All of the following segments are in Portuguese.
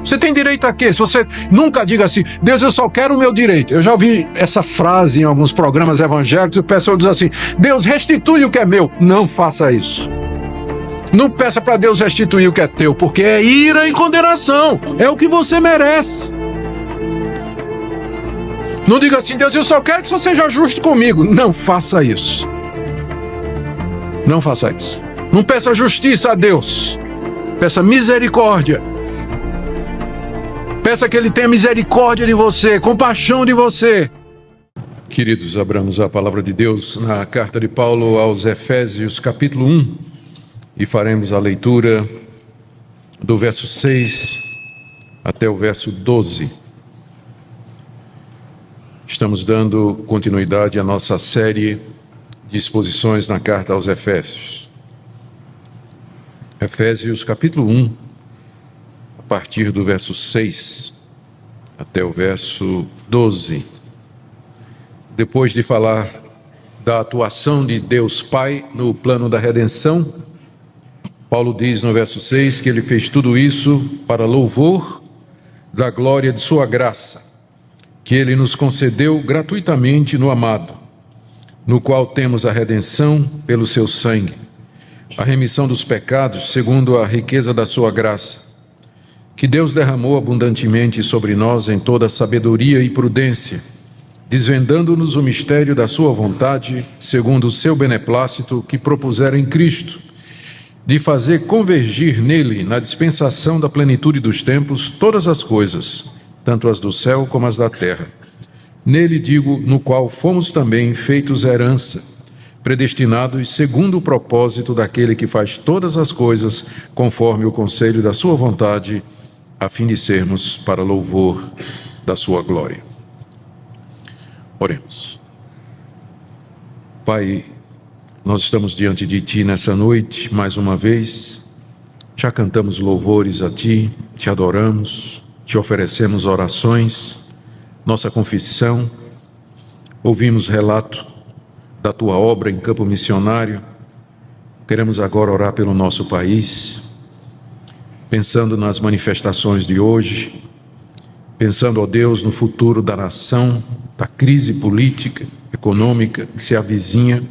Você tem direito a quê? Se você nunca diga assim, Deus, eu só quero o meu direito. Eu já ouvi essa frase em alguns programas evangélicos, e o pessoal diz assim, Deus, restitui o que é meu. Não faça isso. Não peça para Deus restituir o que é teu, porque é ira e condenação. É o que você merece. Não diga assim, Deus, eu só quero que você seja justo comigo. Não faça isso. Não faça isso. Não peça justiça a Deus. Peça misericórdia. Peça que Ele tenha misericórdia de você, compaixão de você. Queridos, abramos a palavra de Deus na carta de Paulo aos Efésios, capítulo 1, e faremos a leitura do verso 6 até o verso 12. Estamos dando continuidade à nossa série de exposições na carta aos Efésios. Efésios, capítulo 1, a partir do verso 6 até o verso 12. Depois de falar da atuação de Deus Pai no plano da redenção, Paulo diz no verso 6 que ele fez tudo isso para louvor da glória de sua graça, que ele nos concedeu gratuitamente no amado, no qual temos a redenção pelo seu sangue, a remissão dos pecados segundo a riqueza da sua graça, que Deus derramou abundantemente sobre nós em toda sabedoria e prudência, desvendando-nos o mistério da sua vontade, segundo o seu beneplácito que propusera em Cristo, de fazer convergir nele, na dispensação da plenitude dos tempos, todas as coisas, tanto as do céu como as da terra. Nele, digo, no qual fomos também feitos herança, predestinados segundo o propósito daquele que faz todas as coisas, conforme o conselho da sua vontade, a fim de sermos para louvor da sua glória. Oremos. Pai, nós estamos diante de Ti nessa noite, mais uma vez. Já cantamos louvores a Ti, Te adoramos, Te oferecemos orações, nossa confissão, ouvimos relato da Tua obra em campo missionário. Queremos agora orar pelo nosso país, pensando nas manifestações de hoje, pensando, ó Deus, no futuro da nação, da crise política, econômica que se avizinha.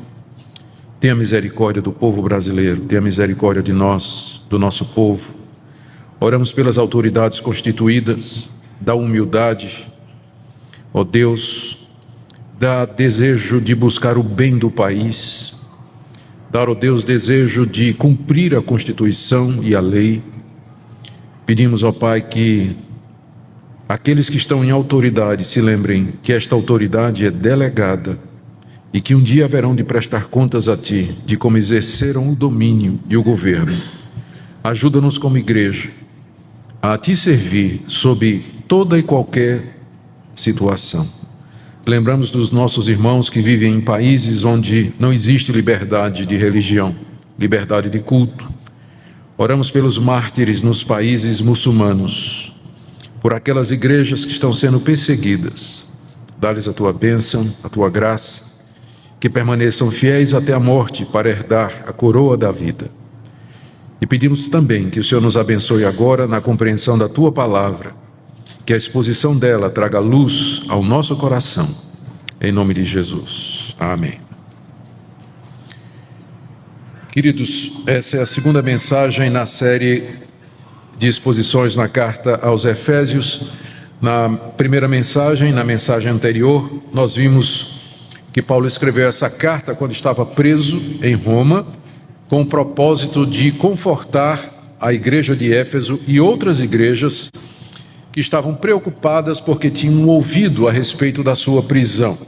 Tenha misericórdia do povo brasileiro, tenha misericórdia de nós, do nosso povo. Oramos pelas autoridades constituídas, da humildade, ó Deus, dá desejo de buscar o bem do país, dar, ó Deus, desejo de cumprir a Constituição e a lei. Pedimos, ó Pai, que aqueles que estão em autoridade se lembrem que esta autoridade é delegada e que um dia haverão de prestar contas a Ti, de como exerceram o domínio e o governo. Ajuda-nos como igreja a Ti servir sob toda e qualquer situação. Lembramos dos nossos irmãos que vivem em países onde não existe liberdade de religião, liberdade de culto. Oramos pelos mártires nos países muçulmanos, por aquelas igrejas que estão sendo perseguidas. Dá-lhes a Tua bênção, a Tua graça, que permaneçam fiéis até a morte para herdar a coroa da vida. E pedimos também que o Senhor nos abençoe agora na compreensão da Tua palavra, que a exposição dela traga luz ao nosso coração, em nome de Jesus. Amém. Queridos, essa é a segunda mensagem na série de exposições na carta aos Efésios. Na primeira mensagem, na mensagem anterior, nós vimos que Paulo escreveu essa carta quando estava preso em Roma, com o propósito de confortar a igreja de Éfeso e outras igrejas que estavam preocupadas porque tinham ouvido a respeito da sua prisão.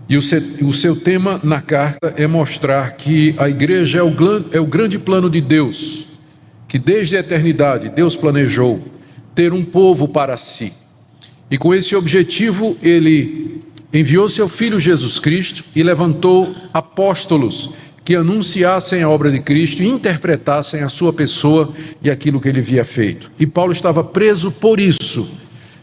E o seu tema na carta é mostrar que a igreja é o grande plano de Deus, que desde a eternidade Deus planejou ter um povo para si. E com esse objetivo Ele enviou seu Filho Jesus Cristo e levantou apóstolos que anunciassem a obra de Cristo e interpretassem a sua pessoa e aquilo que Ele havia feito. E Paulo estava preso por isso.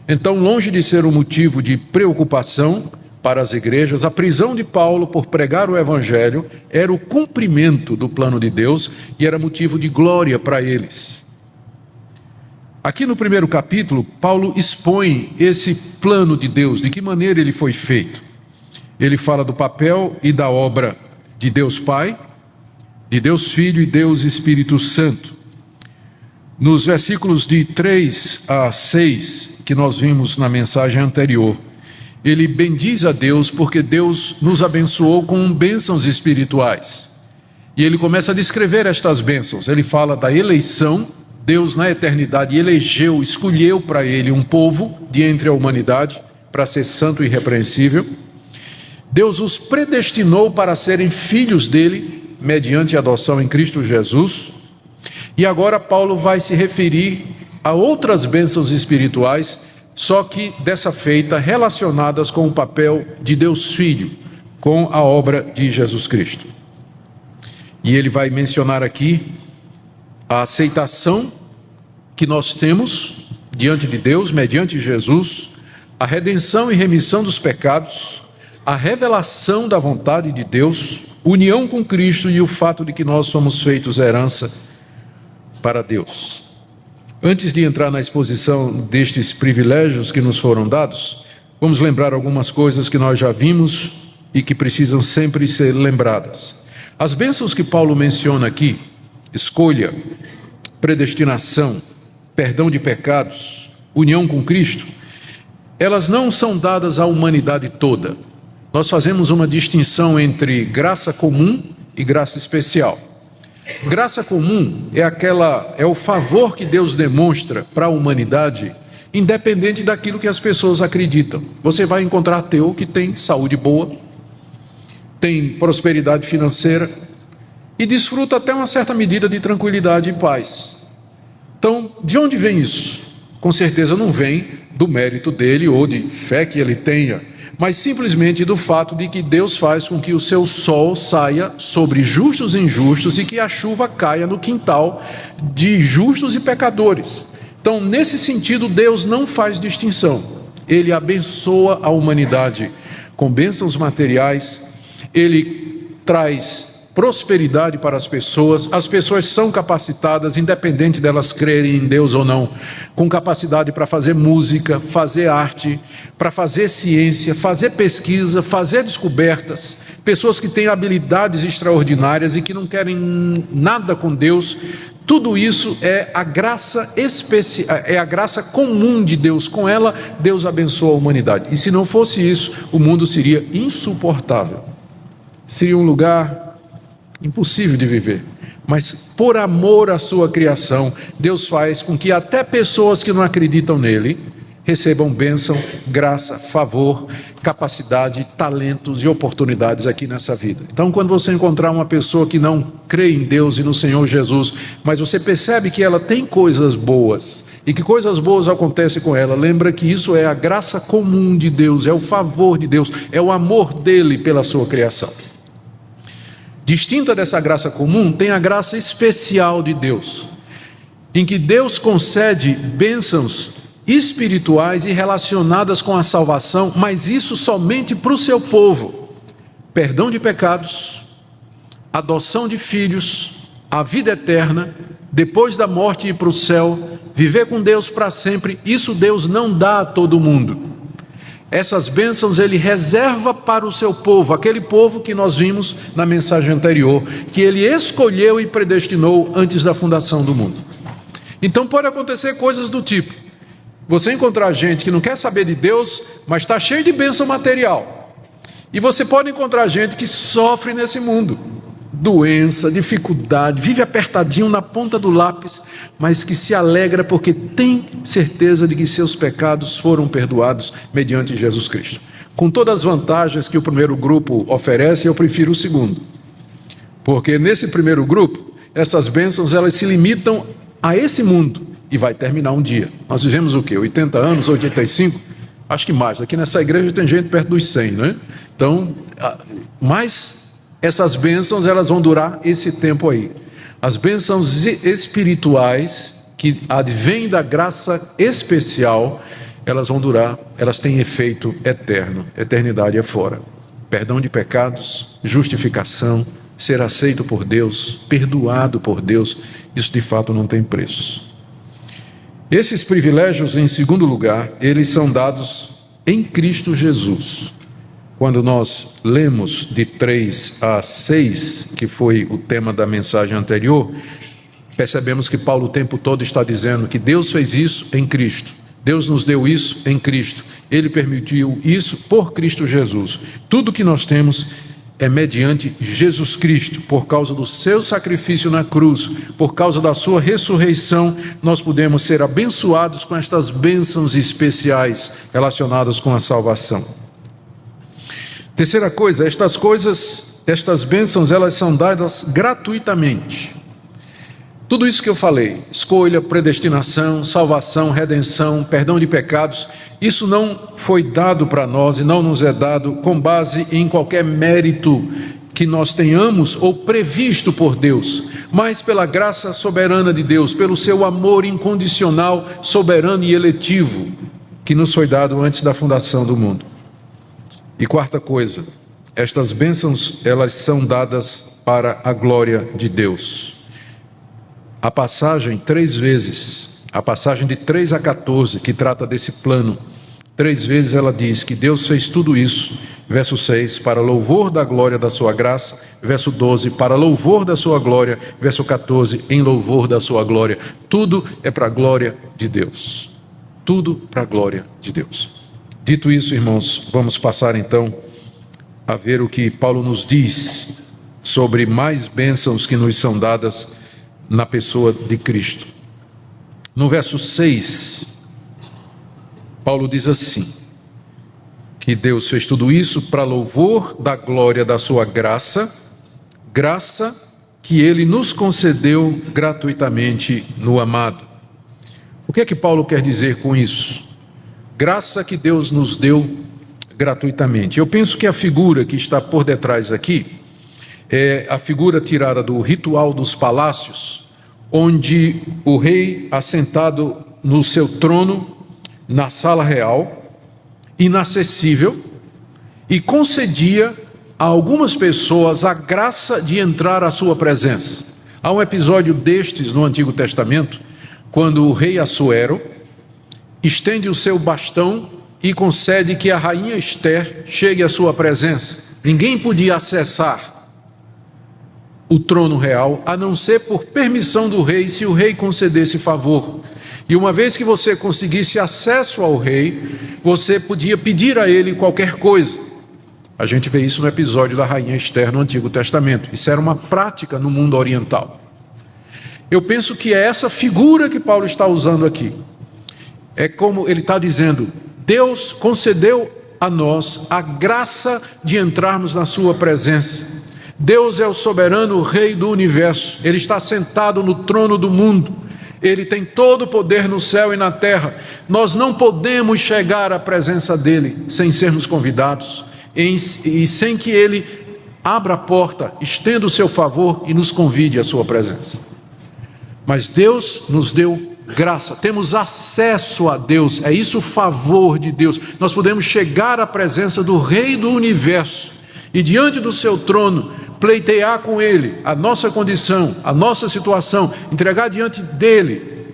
Então, longe de ser um motivo de preocupação para as igrejas, a prisão de Paulo por pregar o Evangelho era o cumprimento do plano de Deus e era motivo de glória para eles. Aqui no primeiro capítulo, Paulo expõe esse plano de Deus, de que maneira ele foi feito. Ele fala do papel e da obra de Deus Pai, de Deus Filho e Deus Espírito Santo. Nos versículos de 3 a 6, que nós vimos na mensagem anterior, ele bendiz a Deus porque Deus nos abençoou com bênçãos espirituais. E ele começa a descrever estas bênçãos. Ele fala da eleição. Deus na eternidade elegeu, escolheu para ele um povo de entre a humanidade para ser santo e irrepreensível. Deus os predestinou para serem filhos dele, mediante a adoção em Cristo Jesus. E agora Paulo vai se referir a outras bênçãos espirituais, só que dessa feita relacionadas com o papel de Deus Filho, com a obra de Jesus Cristo. E ele vai mencionar aqui a aceitação que nós temos diante de Deus, mediante Jesus, a redenção e remissão dos pecados, a revelação da vontade de Deus, união com Cristo e o fato de que nós somos feitos herança para Deus. Antes de entrar na exposição destes privilégios que nos foram dados, vamos lembrar algumas coisas que nós já vimos e que precisam sempre ser lembradas. As bênçãos que Paulo menciona aqui, escolha, predestinação, perdão de pecados, união com Cristo, elas não são dadas à humanidade toda. Nós fazemos uma distinção entre graça comum e graça especial. Graça comum é o favor que Deus demonstra para a humanidade, independente daquilo que as pessoas acreditam. Você vai encontrar ateu que tem saúde boa, tem prosperidade financeira e desfruta até uma certa medida de tranquilidade e paz. Então, de onde vem isso? Com certeza não vem do mérito dele ou de fé que ele tenha, mas simplesmente do fato de que Deus faz com que o seu sol saia sobre justos e injustos e que a chuva caia no quintal de justos e pecadores. Então, nesse sentido, Deus não faz distinção. Ele abençoa a humanidade com bênçãos materiais. Ele traz prosperidade para as pessoas são capacitadas, independente delas crerem em Deus ou não, com capacidade para fazer música, fazer arte, para fazer ciência, fazer pesquisa, fazer descobertas, pessoas que têm habilidades extraordinárias e que não querem nada com Deus. Tudo isso é a graça especial, é a graça comum de Deus. Com ela, Deus abençoa a humanidade. E se não fosse isso, o mundo seria insuportável. Seria um lugar impossível de viver. Mas por amor à sua criação, Deus faz com que até pessoas que não acreditam nele recebam bênção, graça, favor, capacidade, talentos e oportunidades aqui nessa vida. Então, quando você encontrar uma pessoa que não crê em Deus e no Senhor Jesus, mas você percebe que ela tem coisas boas e que coisas boas acontecem com ela, lembra que isso é a graça comum de Deus, é o favor de Deus, é o amor dele pela sua criação. Distinta dessa graça comum, tem a graça especial de Deus, em que Deus concede bênçãos espirituais e relacionadas com a salvação, mas isso somente para o seu povo. Perdão de pecados, adoção de filhos, a vida eterna, depois da morte ir para o céu, viver com Deus para sempre. Isso Deus não dá a todo mundo. Essas bênçãos ele reserva para o seu povo, aquele povo que nós vimos na mensagem anterior, que ele escolheu e predestinou antes da fundação do mundo. Então pode acontecer coisas do tipo: você encontrar gente que não quer saber de Deus, mas está cheio de bênção material. E você pode encontrar gente que sofre nesse mundo, doença, dificuldade, vive apertadinho na ponta do lápis, mas que se alegra porque tem certeza de que seus pecados foram perdoados mediante Jesus Cristo. Com todas as vantagens que o primeiro grupo oferece, eu prefiro o segundo. Porque nesse primeiro grupo, essas bênçãos elas se limitam a esse mundo e vai terminar um dia. Nós vivemos o quê? 80 anos, 85? Acho que mais. Aqui nessa igreja tem gente perto dos 100, né? Então, mas essas bênçãos elas vão durar esse tempo aí. As bênçãos espirituais que advêm da graça especial, elas vão durar, elas têm efeito eterno. Eternidade é fora. Perdão de pecados, justificação, ser aceito por Deus, perdoado por Deus, isso de fato não tem preço. Esses privilégios, em segundo lugar, eles são dados em Cristo Jesus. Quando nós lemos de 3 a 6, que foi o tema da mensagem anterior, percebemos que Paulo o tempo todo está dizendo que Deus fez isso em Cristo. Deus nos deu isso em Cristo. Ele permitiu isso por Cristo Jesus. Tudo que nós temos é mediante Jesus Cristo, por causa do seu sacrifício na cruz, por causa da sua ressurreição, nós podemos ser abençoados com estas bênçãos especiais relacionadas com a salvação. Terceira coisa, estas bênçãos, elas são dadas gratuitamente. Tudo isso que eu falei, escolha, predestinação, salvação, redenção, perdão de pecados, isso não foi dado para nós e não nos é dado com base em qualquer mérito que nós tenhamos ou previsto por Deus, mas pela graça soberana de Deus, pelo seu amor incondicional, soberano e eletivo, que nos foi dado antes da fundação do mundo. E quarta coisa, estas bênçãos, elas são dadas para a glória de Deus. A passagem 3 vezes, a passagem de 3 a 14, que trata desse plano, 3 vezes ela diz que Deus fez tudo isso, verso 6, para louvor da glória da sua graça, verso 12, para louvor da sua glória, verso 14, em louvor da sua glória. Tudo é para a glória de Deus. Tudo para a glória de Deus. Dito isso, irmãos, vamos passar então a ver o que Paulo nos diz sobre mais bênçãos que nos são dadas na pessoa de Cristo. No verso 6, Paulo diz assim, que Deus fez tudo isso para louvor da glória da sua graça, graça que Ele nos concedeu gratuitamente no amado. O que é que Paulo quer dizer com isso? Graça que Deus nos deu gratuitamente. Eu penso que a figura que está por detrás aqui é a figura tirada do ritual dos palácios, onde o rei, assentado no seu trono, na sala real, inacessível, e concedia a algumas pessoas a graça de entrar à sua presença. Há um episódio destes no Antigo Testamento, quando o rei Assuero estende o seu bastão e concede que a rainha Ester chegue à sua presença. Ninguém podia acessar o trono real, a não ser por permissão do rei, se o rei concedesse favor. E uma vez que você conseguisse acesso ao rei, você podia pedir a ele qualquer coisa. A gente vê isso no episódio da rainha Ester no Antigo Testamento. Isso era uma prática no mundo oriental. Eu penso que é essa figura que Paulo está usando aqui. É como ele está dizendo, Deus concedeu a nós a graça de entrarmos na sua presença. Deus é o soberano rei do universo, Ele está sentado no trono do mundo, Ele tem todo o poder no céu e na terra. Nós não podemos chegar à presença dEle sem sermos convidados e sem que Ele abra a porta, estenda o seu favor e nos convide à sua presença. Mas Deus nos deu graça, temos acesso a Deus, é isso o favor de Deus. Nós podemos chegar à presença do Rei do Universo e diante do seu trono pleitear com Ele a nossa condição, a nossa situação, entregar diante dEle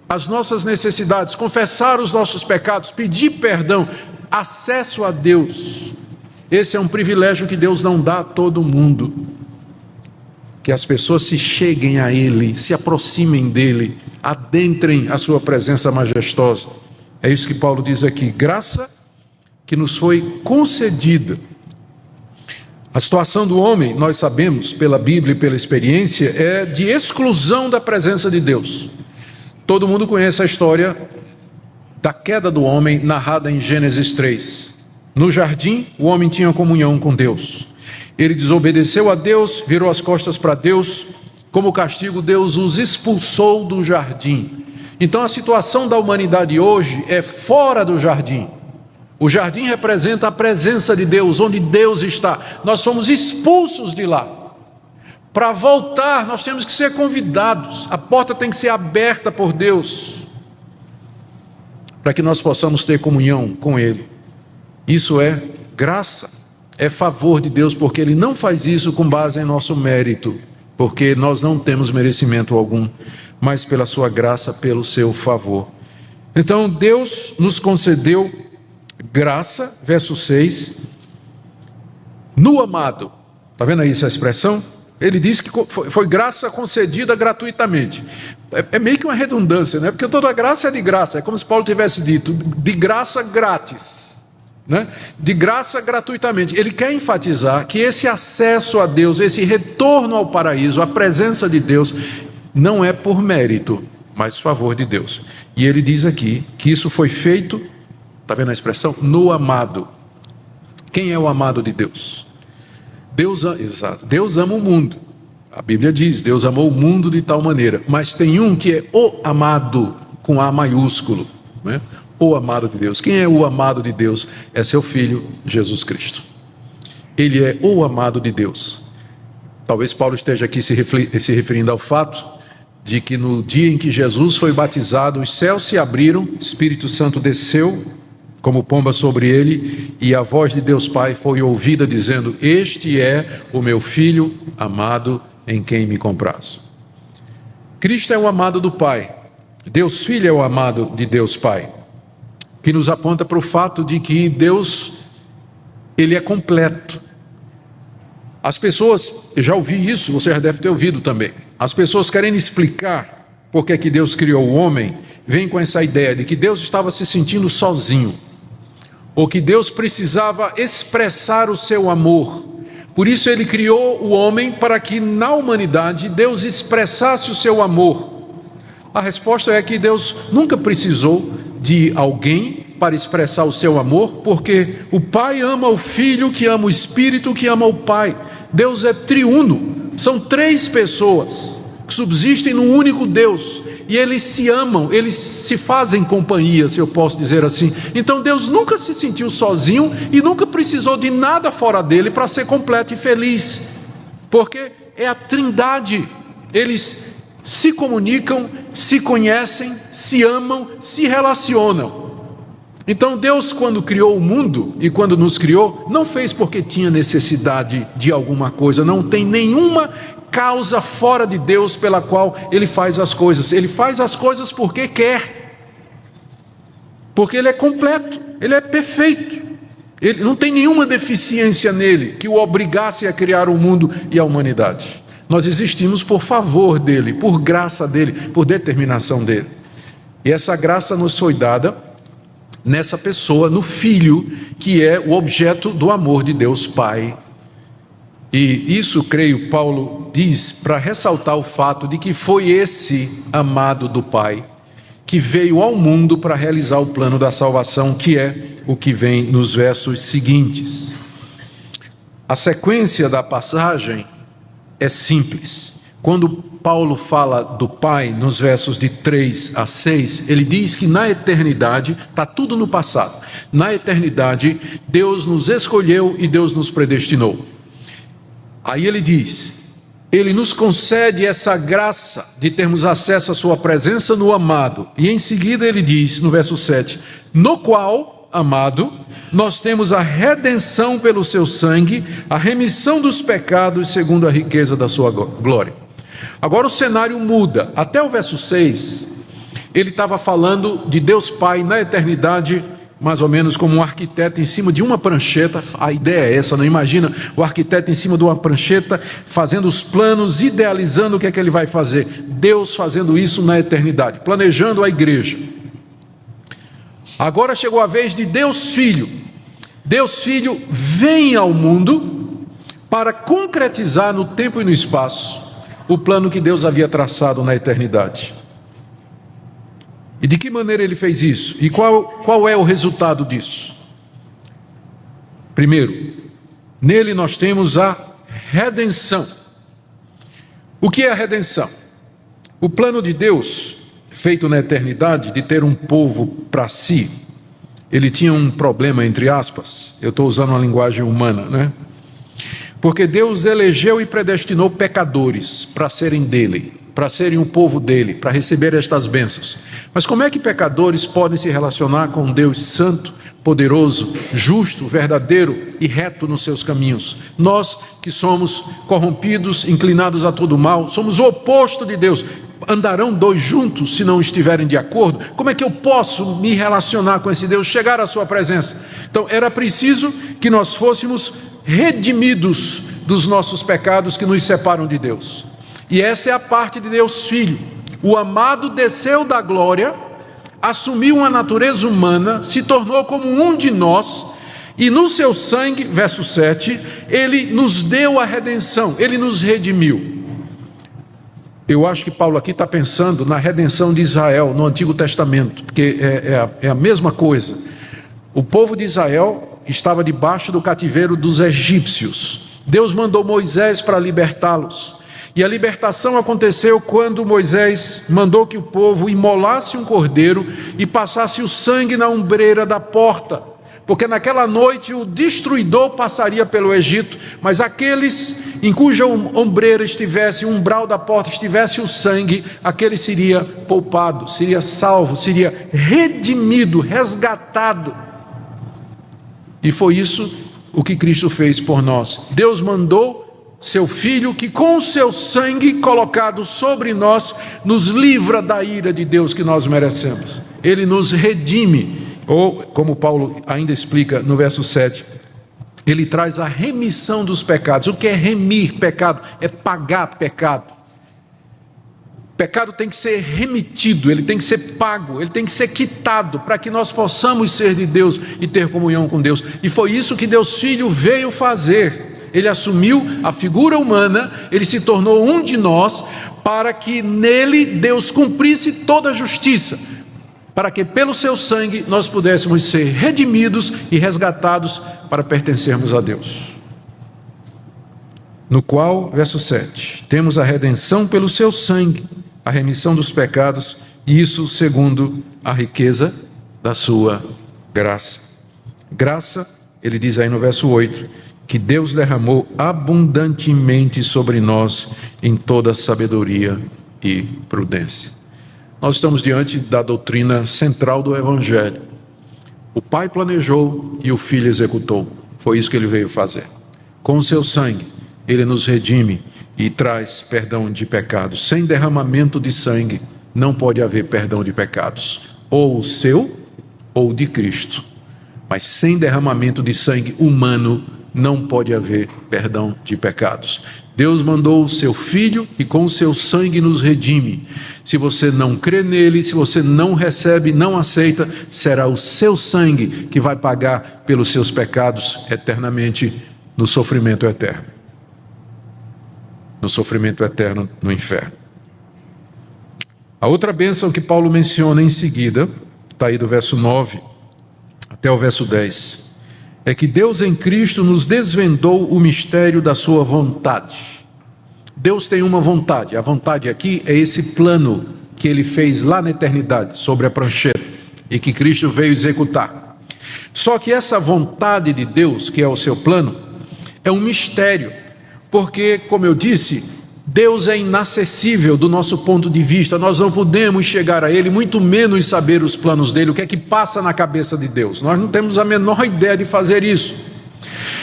as nossas necessidades, confessar os nossos pecados, pedir perdão, acesso a Deus. Esse é um privilégio que Deus não dá a todo mundo, que as pessoas se cheguem a Ele, se aproximem dEle, adentrem a sua presença majestosa. É isso que Paulo diz aqui, graça que nos foi concedida. A situação do homem, nós sabemos pela Bíblia e pela experiência, é de exclusão da presença de Deus. Todo mundo conhece a história da queda do homem narrada em Gênesis 3. No jardim, o homem tinha comunhão com Deus. Ele desobedeceu a Deus, virou as costas para Deus. Como castigo, Deus os expulsou do jardim. Então a situação da humanidade hoje é fora do jardim. O jardim representa a presença de Deus, onde Deus está. Nós somos expulsos de lá. Para voltar, nós temos que ser convidados. A porta tem que ser aberta por Deus, para que nós possamos ter comunhão com Ele. Isso é graça, é favor de Deus, porque Ele não faz isso com base em nosso mérito, porque nós não temos merecimento algum, mas pela sua graça, pelo seu favor. Então Deus nos concedeu graça, verso 6, no amado. Está vendo aí essa expressão? Ele diz que foi graça concedida gratuitamente. É meio que uma redundância, né? Porque toda graça é de graça. É como se Paulo tivesse dito, de graça grátis, né? De graça gratuitamente. Ele quer enfatizar que esse acesso a Deus, esse retorno ao paraíso, a presença de Deus, não é por mérito, mas favor de Deus. E ele diz aqui que isso foi feito, está vendo a expressão? No amado. Quem é o amado de Deus? Deus ama o mundo. A Bíblia diz, Deus amou o mundo de tal maneira. Mas tem um que é o amado, com A maiúsculo, né? O amado de Deus. Quem é o amado de Deus? É seu Filho, Jesus Cristo. Ele é o amado de Deus. Talvez Paulo esteja aqui se referindo ao fato de que no dia em que Jesus foi batizado, os céus se abriram, o Espírito Santo desceu como pomba sobre ele, e a voz de Deus Pai foi ouvida dizendo: este é o meu Filho amado, em quem me comprazo. Cristo é o amado do Pai, Deus Filho é o amado de Deus Pai, que nos aponta para o fato de que Deus, Ele é completo. As pessoas, eu já ouvi isso, você já deve ter ouvido também, as pessoas querendo explicar por que que Deus criou o homem, vem com essa ideia de que Deus estava se sentindo sozinho, ou que Deus precisava expressar o seu amor, por isso Ele criou o homem para que na humanidade Deus expressasse o seu amor. A resposta é que Deus nunca precisou de alguém para expressar o seu amor, porque o Pai ama o Filho, que ama o Espírito, que ama o Pai. Deus é triuno, são três pessoas que subsistem num único Deus, e eles se amam, eles se fazem companhia, se eu posso dizer assim. Então Deus nunca se sentiu sozinho e nunca precisou de nada fora dele para ser completo e feliz, porque é a Trindade. Eles se comunicam, se conhecem, se amam, se relacionam. Então Deus, quando criou o mundo e quando nos criou, não fez porque tinha necessidade de alguma coisa, não tem nenhuma causa fora de Deus pela qual Ele faz as coisas. Ele faz as coisas porque quer, porque Ele é completo, Ele é perfeito, Ele não tem nenhuma deficiência nele que o obrigasse a criar o mundo e a humanidade. Nós existimos por favor dele, por graça dele, por determinação dele, e essa graça nos foi dada nessa pessoa, no Filho, que é o objeto do amor de Deus Pai. E isso, creio, Paulo diz para ressaltar o fato de que foi esse amado do Pai que veio ao mundo para realizar o plano da salvação, que é o que vem nos versos seguintes. A sequência da passagem é simples. Quando Paulo fala do Pai, nos versos de 3 a 6, ele diz que na eternidade, está tudo no passado, na eternidade Deus nos escolheu e Deus nos predestinou. Aí ele diz, Ele nos concede essa graça de termos acesso à sua presença no amado. E em seguida ele diz, no verso 7, no qual, amado, nós temos a redenção pelo seu sangue, a remissão dos pecados segundo a riqueza da sua glória. Agora o cenário muda. Até o verso 6, ele estava falando de Deus Pai na eternidade, mais ou menos como um arquiteto em cima de uma prancheta. A ideia é essa, não imagina o arquiteto em cima de uma prancheta, fazendo os planos, idealizando o que é que ele vai fazer. Deus fazendo isso na eternidade, planejando a igreja. Agora chegou a vez de Deus Filho. Deus Filho vem ao mundo para concretizar no tempo e no espaço o plano que Deus havia traçado na eternidade. E de que maneira ele fez isso? E qual é o resultado disso? Primeiro, nele nós temos a redenção. O que é a redenção? O plano de Deus, feito na eternidade, de ter um povo para si, ele tinha um problema, entre aspas, eu estou usando uma linguagem humana, né? Porque Deus elegeu e predestinou pecadores para serem dele, para serem um povo dele, para receber estas bênçãos. Mas como é que pecadores podem se relacionar com um Deus santo, poderoso, justo, verdadeiro e reto nos seus caminhos? Nós que somos corrompidos, inclinados a todo mal, somos o oposto de Deus. andarão dois juntos se não estiverem de acordo? Como é que eu posso me relacionar com esse Deus, chegar à sua presença? Então era preciso que nós fôssemos redimidos dos nossos pecados que nos separam de Deus. E essa é a parte de Deus Filho. O amado desceu da glória, assumiu uma natureza humana, se tornou como um de nós, e no seu sangue, verso 7, ele nos deu a redenção, ele nos redimiu. Eu acho que Paulo aqui está pensando na redenção de Israel no Antigo Testamento, porque é a mesma coisa. O povo de Israel estava debaixo do cativeiro dos egípcios. Deus mandou Moisés para libertá-los. E a libertação aconteceu quando Moisés mandou que o povo imolasse um cordeiro e passasse o sangue na ombreira da porta. Porque naquela noite o destruidor passaria pelo Egito, mas aqueles em cuja ombreira estivesse, o umbral da porta estivesse o sangue, aquele seria poupado, seria salvo, seria redimido, resgatado. E foi isso o que Cristo fez por nós. Deus mandou seu Filho, que com o seu sangue colocado sobre nós, nos livra da ira de Deus que nós merecemos. Ele nos redime, ou como Paulo ainda explica no verso 7, ele traz a remissão dos pecados. O que é remir pecado? É pagar pecado. Pecado tem que ser remitido, ele tem que ser pago, ele tem que ser quitado, para que nós possamos ser de Deus e ter comunhão com Deus. E foi isso que Deus Filho veio fazer. Ele assumiu a figura humana, ele se tornou um de nós, para que nele Deus cumprisse toda a justiça, para que pelo seu sangue nós pudéssemos ser redimidos e resgatados para pertencermos a Deus. No qual, verso 7, temos a redenção pelo seu sangue, a remissão dos pecados, e isso segundo a riqueza da sua graça. Graça, ele diz aí no verso 8, que Deus derramou abundantemente sobre nós em toda sabedoria e prudência. Nós estamos diante da doutrina central do Evangelho. O Pai planejou e o Filho executou. Foi isso que ele veio fazer. Com o seu sangue, ele nos redime e traz perdão de pecados. Sem derramamento de sangue, não pode haver perdão de pecados. Ou o seu, ou de Cristo. Mas sem derramamento de sangue humano, não pode haver perdão de pecados. Deus mandou o seu Filho e com o seu sangue nos redime. Se você não crê nele, se você não recebe, não aceita, será o seu sangue que vai pagar pelos seus pecados eternamente no sofrimento eterno. No sofrimento eterno no inferno. A outra bênção que Paulo menciona em seguida, está aí do verso 9 até o verso 10, é que Deus em Cristo nos desvendou o mistério da sua vontade. Deus tem uma vontade, a vontade aqui é esse plano que ele fez lá na eternidade, sobre a prancheta, e que Cristo veio executar. Só que essa vontade de Deus, que é o seu plano, é um mistério, porque, como eu disse, Deus é inacessível do nosso ponto de vista, nós não podemos chegar a Ele, muito menos saber os planos dEle, o que é que passa na cabeça de Deus, nós não temos a menor ideia de fazer isso.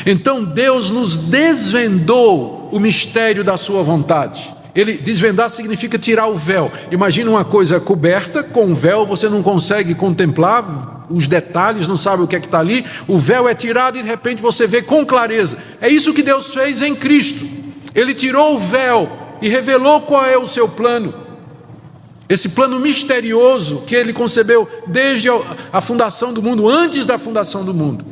Então Deus nos desvendou o mistério da sua vontade. Desvendar significa tirar o véu. Imagina uma coisa coberta com um véu, você não consegue contemplar os detalhes, não sabe o que é que está ali, o véu é tirado e de repente você vê com clareza. É isso que Deus fez em Cristo. Ele tirou o véu e revelou qual é o seu plano. Esse plano misterioso que ele concebeu desde a fundação do mundo, antes da fundação do mundo.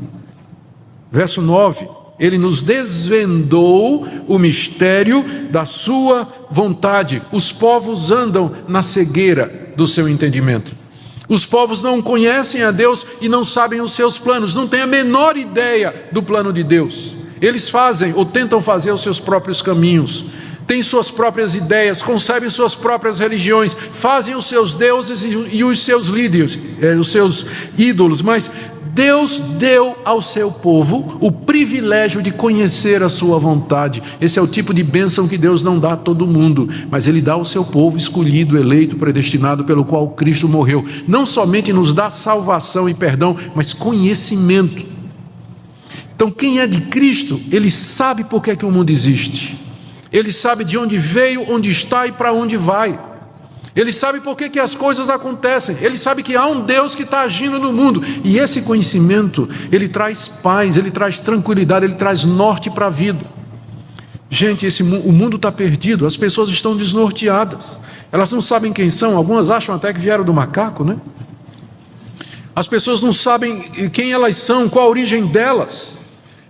Verso 9, ele nos desvendou o mistério da sua vontade. Os povos andam na cegueira do seu entendimento. Os povos não conhecem a Deus e não sabem os seus planos, não têm a menor ideia do plano de Deus. Eles fazem ou tentam fazer os seus próprios caminhos, têm suas próprias ideias, concebem suas próprias religiões, fazem os seus deuses e os seus líderes, os seus ídolos, mas Deus deu ao seu povo o privilégio de conhecer a sua vontade. Esse é o tipo de bênção que Deus não dá a todo mundo, mas Ele dá ao seu povo escolhido, eleito, predestinado, pelo qual Cristo morreu. Não somente nos dá salvação e perdão, mas conhecimento. Então quem é de Cristo, ele sabe por que é que o mundo existe. Ele sabe de onde veio, onde está e para onde vai. Ele sabe por que as coisas acontecem. Ele sabe que há um Deus que está agindo no mundo. E esse conhecimento, ele traz paz, ele traz tranquilidade, ele traz norte para a vida. Gente, o mundo está perdido, as pessoas estão desnorteadas. Elas não sabem quem são, algumas acham até que vieram do macaco, né? As pessoas não sabem quem elas são, qual a origem delas.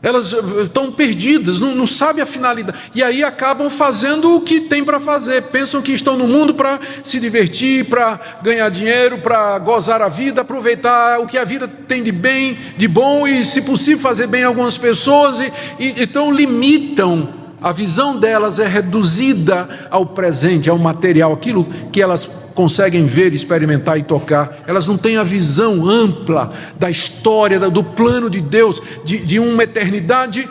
Elas estão perdidas, não sabem a finalidade. E aí acabam fazendo o que tem para fazer. Pensam que estão no mundo para se divertir, para ganhar dinheiro, para gozar a vida, aproveitar o que a vida tem de bem, de bom e, se possível, fazer bem a algumas pessoas. Então limitam. A visão delas é reduzida ao presente, ao material, aquilo que elas conseguem ver, experimentar e tocar. Elas não têm a visão ampla da história, do plano de Deus, de uma eternidade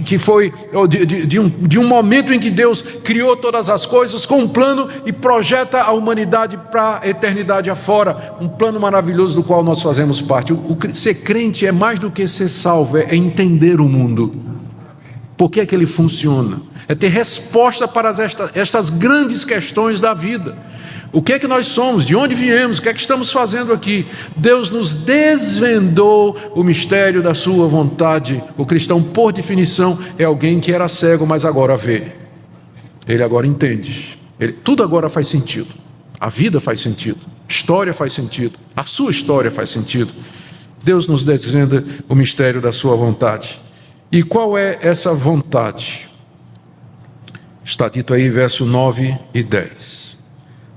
que foi de um momento em que Deus criou todas as coisas com um plano e projeta a humanidade para a eternidade afora, um plano maravilhoso do qual nós fazemos parte. Ser crente é mais do que ser salvo, é entender o mundo. Por que é que ele funciona? É ter resposta para estas grandes questões da vida. O que é que nós somos? De onde viemos? O que é que estamos fazendo aqui? Deus nos desvendou o mistério da sua vontade. O cristão, por definição, é alguém que era cego, mas agora vê. Ele agora entende. Tudo agora faz sentido. A vida faz sentido. A história faz sentido. A sua história faz sentido. Deus nos desvenda o mistério da sua vontade. E qual é essa vontade? Está dito aí, verso 9 e 10.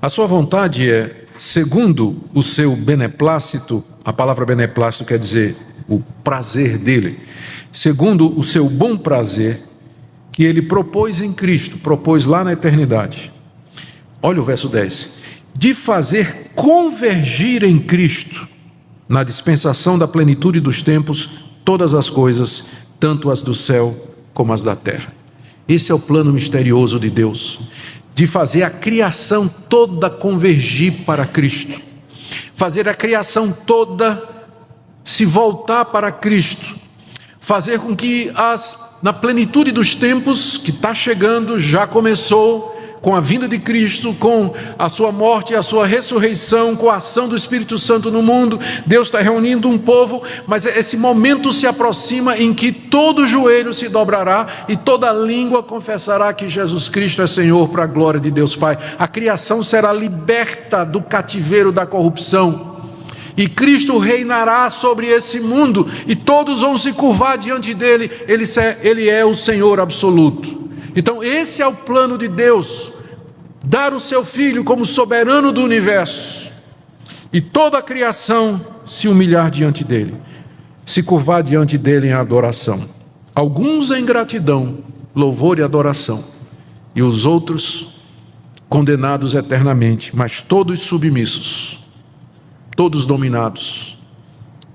A sua vontade é, segundo o seu beneplácito, a palavra beneplácito quer dizer o prazer dele, segundo o seu bom prazer, que ele propôs em Cristo, propôs lá na eternidade. Olha o verso 10. De fazer convergir em Cristo, na dispensação da plenitude dos tempos, todas as coisas, tanto as do céu como as da terra. Esse é o plano misterioso de Deus, de fazer a criação toda convergir para Cristo, fazer a criação toda se voltar para Cristo, fazer com que na plenitude dos tempos, que está chegando, já começou, com a vinda de Cristo, com a sua morte e a sua ressurreição, com a ação do Espírito Santo no mundo, Deus está reunindo um povo, mas esse momento se aproxima em que todo joelho se dobrará e toda língua confessará que Jesus Cristo é Senhor, para a glória de Deus Pai. A criação será liberta do cativeiro da corrupção e Cristo reinará sobre esse mundo e todos vão se curvar diante dele. Ele é o Senhor absoluto. Então esse é o plano de Deus, dar o seu Filho como soberano do universo, e toda a criação se humilhar diante dele, se curvar diante dele em adoração. Alguns em gratidão, louvor e adoração, e os outros condenados eternamente, mas todos submissos, todos dominados,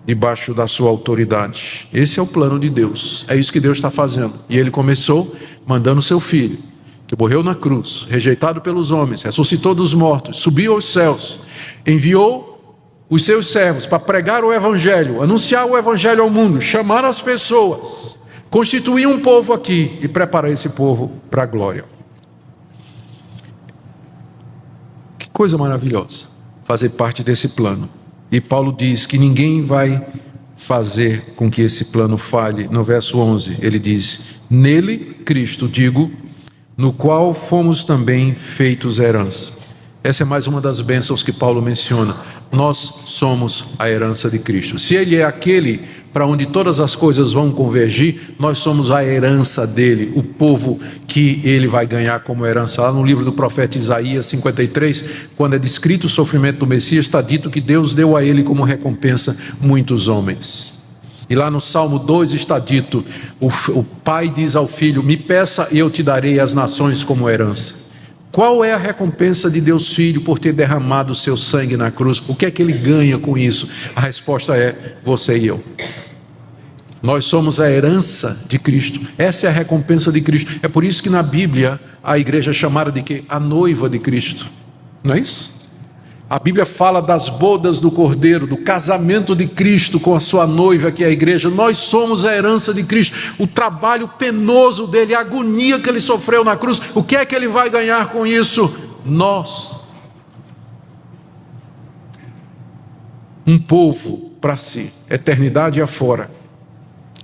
debaixo da sua autoridade. Esse é o plano de Deus, é isso que Deus está fazendo, e ele começou mandando seu Filho, que morreu na cruz, rejeitado pelos homens, ressuscitou dos mortos, subiu aos céus, enviou os seus servos para pregar o Evangelho, anunciar o Evangelho ao mundo, chamar as pessoas, constituir um povo aqui e preparar esse povo para a glória. Que coisa maravilhosa fazer parte desse plano. E Paulo diz que ninguém vai fazer com que esse plano falhe. No verso 11 ele diz: nele, Cristo, digo, no qual fomos também feitos herança. Essa é mais uma das bênçãos que Paulo menciona. Nós somos a herança de Cristo. Se ele é aquele para onde todas as coisas vão convergir, nós somos a herança dele, o povo que ele vai ganhar como herança. Lá no livro do profeta Isaías 53, quando é descrito o sofrimento do Messias, está dito que Deus deu a ele como recompensa muitos homens. E lá no Salmo 2 está dito, o pai diz ao filho: me peça e eu te darei as nações como herança. Qual é a recompensa de Deus Filho por ter derramado o seu sangue na cruz? O que é que ele ganha com isso? A resposta é você e eu. Nós somos a herança de Cristo. Essa é a recompensa de Cristo. É por isso que na Bíblia a igreja é chamada de quê? A noiva de Cristo. Não é isso? A Bíblia fala das bodas do Cordeiro, do casamento de Cristo com a sua noiva, que é a igreja. Nós somos a herança de Cristo. O trabalho penoso dele, a agonia que ele sofreu na cruz, o que é que ele vai ganhar com isso? Nós um povo para si, eternidade afora,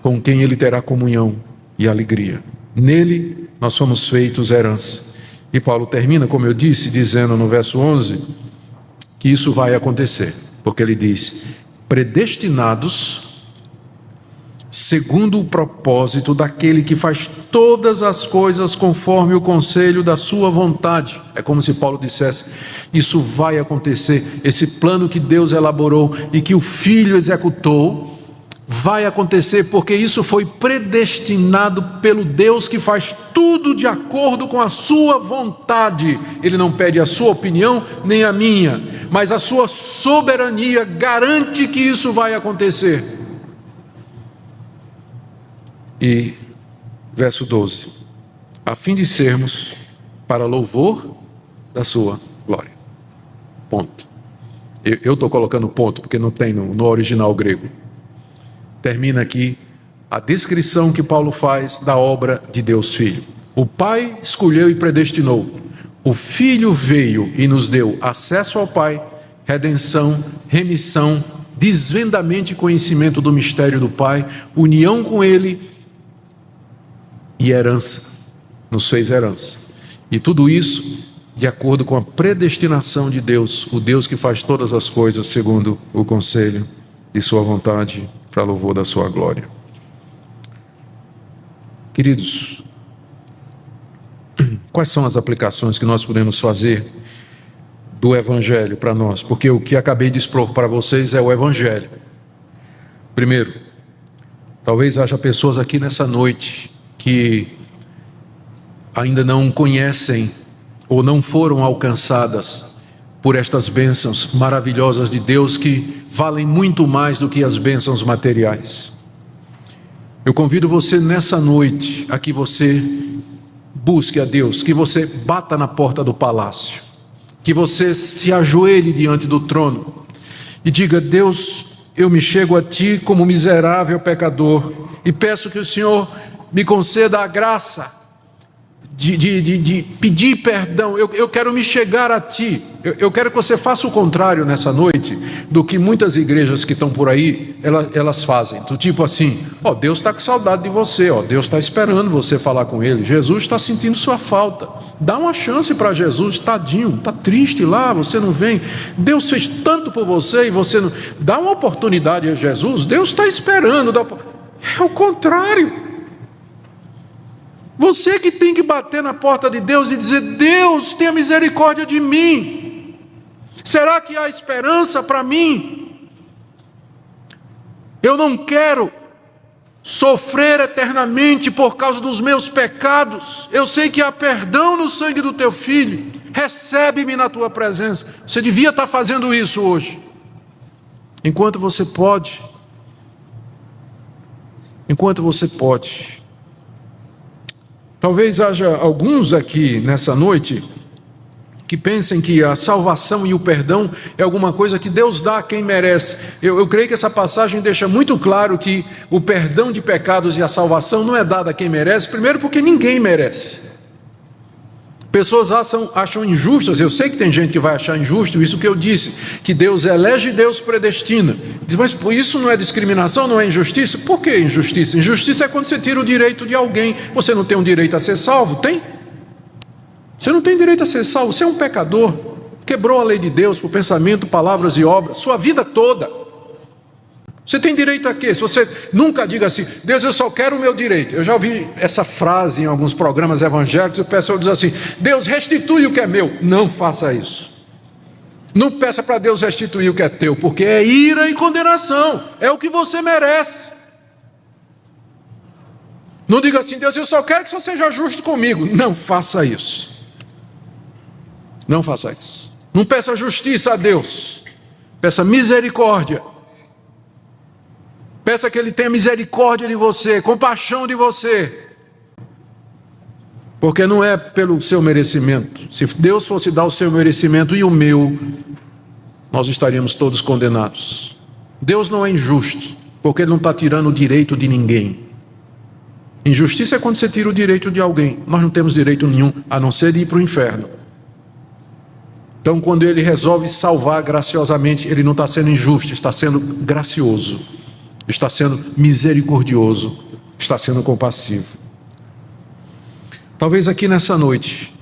com quem ele terá comunhão e alegria. Nele nós somos feitos herança. E Paulo termina, como eu disse, dizendo no verso 11, que isso vai acontecer, porque ele diz: predestinados segundo o propósito daquele que faz todas as coisas conforme o conselho da sua vontade. É como se Paulo dissesse: isso vai acontecer, esse plano que Deus elaborou e que o Filho executou, vai acontecer porque isso foi predestinado pelo Deus que faz tudo de acordo com a sua vontade. Ele não pede a sua opinião nem a minha, mas a sua soberania garante que isso vai acontecer. E verso 12: a fim de sermos para louvor da sua glória. Ponto. Eu estou colocando ponto porque não tem no original grego. Termina aqui a descrição que Paulo faz da obra de Deus Filho. O Pai escolheu e predestinou. O Filho veio e nos deu acesso ao Pai, redenção, remissão, desvendamento e conhecimento do mistério do Pai, união com Ele e herança. Nos fez herança. E tudo isso de acordo com a predestinação de Deus, o Deus que faz todas as coisas segundo o conselho de sua vontade, para louvor da sua glória. Queridos, quais são as aplicações que nós podemos fazer do Evangelho para nós? Porque o que acabei de expor para vocês é o Evangelho. Primeiro, talvez haja pessoas aqui nessa noite que ainda não conhecem ou não foram alcançadas por estas bênçãos maravilhosas de Deus, que valem muito mais do que as bênçãos materiais. Eu convido você nessa noite a que você busque a Deus, que você bata na porta do palácio, que você se ajoelhe diante do trono e diga: Deus, eu me chego a Ti como miserável pecador e peço que o Senhor me conceda a graça de pedir perdão. Eu quero me chegar a Ti. Eu quero que você faça o contrário nessa noite do que muitas igrejas que estão por aí, elas fazem. Do tipo assim: ó, Deus está com saudade de você, ó, Deus está esperando você falar com Ele, Jesus está sentindo sua falta. Dá uma chance para Jesus, tadinho, está triste lá, você não vem. Deus fez tanto por você e você não... Dá uma oportunidade a Jesus, Deus está esperando. É o contrário. Você que tem que bater na porta de Deus e dizer: Deus, tenha misericórdia de mim. Será que há esperança para mim? Eu não quero sofrer eternamente por causa dos meus pecados. Eu sei que há perdão no sangue do Teu Filho. Recebe-me na Tua presença. Você devia estar fazendo isso hoje. Enquanto você pode. Enquanto você pode. Talvez haja alguns aqui nessa noite que pensem que a salvação e o perdão é alguma coisa que Deus dá a quem merece. Eu creio que essa passagem deixa muito claro que o perdão de pecados e a salvação não é dada a quem merece, primeiro porque ninguém merece. Pessoas acham injustas, eu sei que tem gente que vai achar injusto isso que eu disse, que Deus elege e Deus predestina. Diz: mas isso não é discriminação, não é injustiça? Por que injustiça? Injustiça é quando você tira o direito de alguém. Você não tem um direito a ser salvo? Tem? Você não tem direito a ser salvo, você é um pecador, quebrou a lei de Deus por pensamento, palavras e obras, sua vida toda. Você tem direito a quê? Se você nunca diga assim: Deus, eu só quero o meu direito. Eu já ouvi essa frase em alguns programas evangélicos, o pessoal diz assim: Deus, restitui o que é meu. Não faça isso. Não peça para Deus restituir o que é teu, porque é ira e condenação, é o que você merece. Não diga assim: Deus, eu só quero que você seja justo comigo. Não faça isso. Não faça isso. Não peça justiça a Deus, peça misericórdia. Peça que Ele tenha misericórdia de você, compaixão de você. Porque não é pelo seu merecimento. Se Deus fosse dar o seu merecimento e o meu, nós estaríamos todos condenados. Deus não é injusto, porque Ele não está tirando o direito de ninguém. Injustiça é quando você tira o direito de alguém. Nós não temos direito nenhum, a não ser de ir para o inferno. Então, quando Ele resolve salvar graciosamente, Ele não está sendo injusto, está sendo gracioso, está sendo misericordioso, está sendo compassivo. Talvez aqui nessa noite,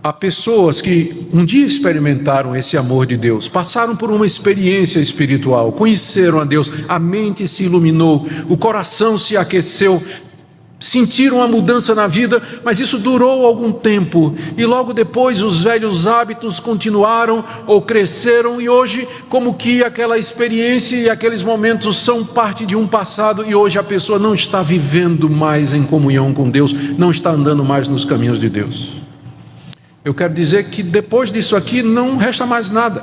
há pessoas que um dia experimentaram esse amor de Deus, passaram por uma experiência espiritual, conheceram a Deus, a mente se iluminou, o coração se aqueceu, sentiram uma mudança na vida, mas isso durou algum tempo, e logo depois os velhos hábitos continuaram ou cresceram, e hoje como que aquela experiência e aqueles momentos são parte de um passado, e hoje a pessoa não está vivendo mais em comunhão com Deus, não está andando mais nos caminhos de Deus. Eu quero dizer que depois disso aqui não resta mais nada.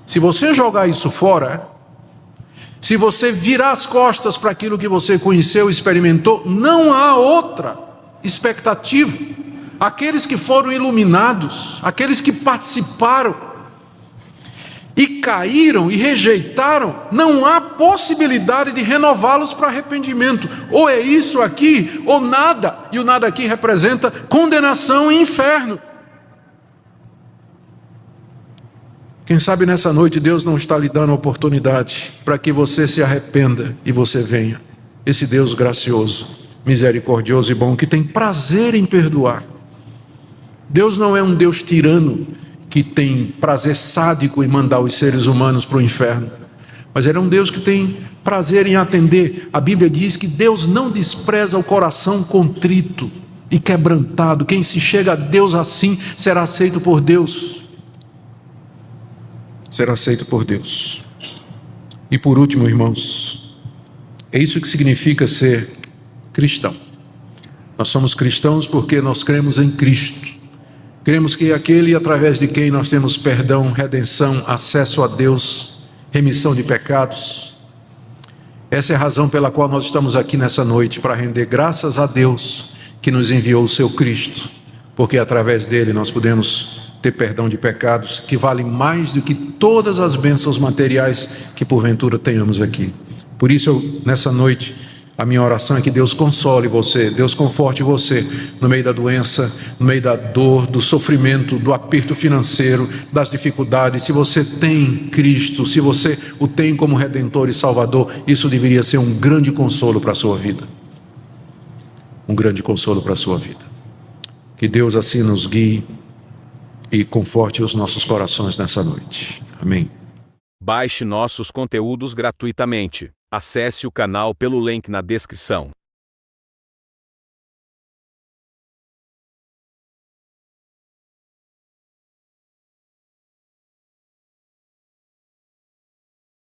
Se você jogar isso fora, se você virar as costas para aquilo que você conheceu, experimentou, não há outra expectativa. Aqueles que foram iluminados, aqueles que participaram e caíram e rejeitaram, não há possibilidade de renová-los para arrependimento. Ou é isso aqui, ou nada. E o nada aqui representa condenação e inferno. Quem sabe nessa noite Deus não está lhe dando a oportunidade para que você se arrependa e você venha. Esse Deus gracioso, misericordioso e bom, que tem prazer em perdoar. Deus não é um Deus tirano que tem prazer sádico em mandar os seres humanos para o inferno, mas Ele é um Deus que tem prazer em atender. A Bíblia diz que Deus não despreza o coração contrito e quebrantado. Quem se chega a Deus assim será aceito por Deus. Será aceito por Deus. E por último, irmãos, é isso que significa ser cristão. Nós somos cristãos porque nós cremos em Cristo. Cremos que é aquele através de quem nós temos perdão, redenção, acesso a Deus, remissão de pecados. Essa é a razão pela qual nós estamos aqui nessa noite, para render graças a Deus que nos enviou o seu Cristo, porque através dele nós podemos ter perdão de pecados, que vale mais do que todas as bênçãos materiais que porventura tenhamos aqui. Por isso, nessa noite, a minha oração é que Deus console você, Deus conforte você no meio da doença, no meio da dor, do sofrimento, do aperto financeiro, das dificuldades. Se você tem Cristo, se você o tem como Redentor e Salvador, isso deveria ser um grande consolo para a sua vida. Um grande consolo para a sua vida. Que Deus assim nos guie e conforte os nossos corações nessa noite. Amém. Baixe nossos conteúdos gratuitamente. Acesse o canal pelo link na descrição.